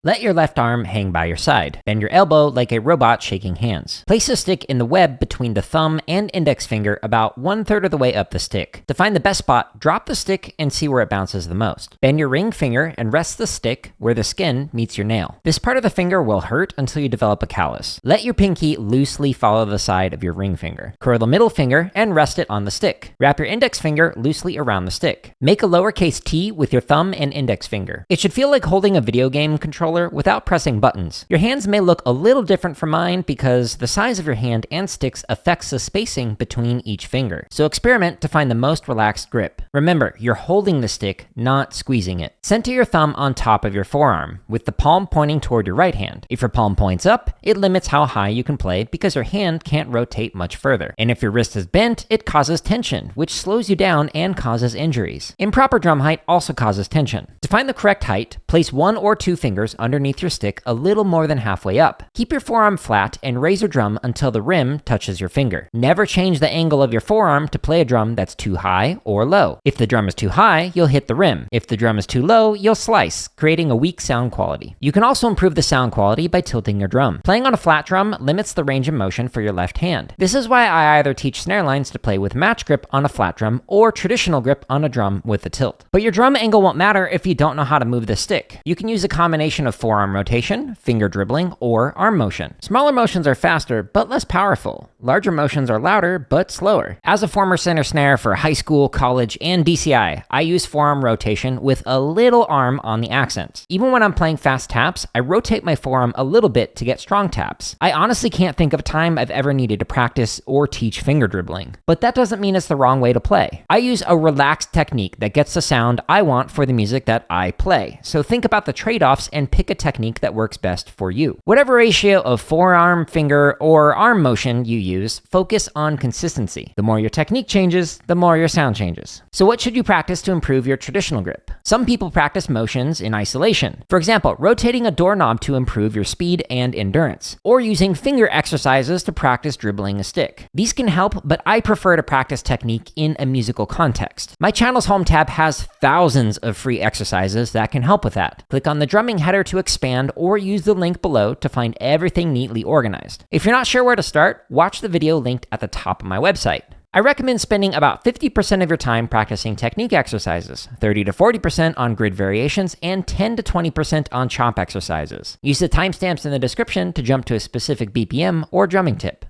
Let your left arm hang by your side. Bend your elbow like a robot shaking hands. Place a stick in the web between the thumb and index finger about 1/3 of the way up the stick. To find the best spot, drop the stick and see where it bounces the most. Bend your ring finger and rest the stick where the skin meets your nail. This part of the finger will hurt until you develop a callus. Let your pinky loosely follow the side of your ring finger. Curl the middle finger and rest it on the stick. Wrap your index finger loosely around the stick. Make a lowercase t with your thumb and index finger. It should feel like holding a video game controller without pressing buttons. Your hands may look a little different from mine because the size of your hand and sticks affects the spacing between each finger. So experiment to find the most relaxed grip. Remember, you're holding the stick, not squeezing it. Center your thumb on top of your forearm, with the palm pointing toward your right hand. If your palm points up, it limits how high you can play because your hand can't rotate much further. And if your wrist is bent, it causes tension, which slows you down and causes injuries. Improper drum height also causes tension. To find the correct height, place 1 or 2 fingers underneath your stick a little more than halfway up. Keep your forearm flat and raise your drum until the rim touches your finger. Never change the angle of your forearm to play a drum that's too high or low. If the drum is too high, you'll hit the rim. If the drum is too low, you'll slice, creating a weak sound quality. You can also improve the sound quality by tilting your drum. Playing on a flat drum limits the range of motion for your left hand. This is why I either teach snare lines to play with match grip on a flat drum or traditional grip on a drum with a tilt. But your drum angle won't matter if you don't know how to move the stick. You can use a combination of forearm rotation, finger dribbling, or arm motion. Smaller motions are faster, but less powerful. Larger motions are louder, but slower. As a former center snare for high school, college, and DCI, I use forearm rotation with a little arm on the accents. Even when I'm playing fast taps, I rotate my forearm a little bit to get strong taps. I honestly can't think of a time I've ever needed to practice or teach finger dribbling. But that doesn't mean it's the wrong way to play. I use a relaxed technique that gets the sound I want for the music that I play. So think about the trade-offs and pick a technique that works best for you. Whatever ratio of forearm, finger, or arm motion you use, focus on consistency. The more your technique changes, the more your sound changes. So what should you practice to improve your traditional grip? Some people practice motions in isolation. For example, rotating a doorknob to improve your speed and endurance, or using finger exercises to practice dribbling a stick. These can help, but I prefer to practice technique in a musical context. My channel's home tab has thousands of free exercises that can help with that. Click on the drumming header to expand or use the link below to find everything neatly organized. If you're not sure where to start, watch the video linked at the top of my website. I recommend spending about 50% of your time practicing technique exercises, 30 to 40% on grid variations, and 10 to 20% on chop exercises. Use the timestamps in the description to jump to a specific BPM or drumming tip.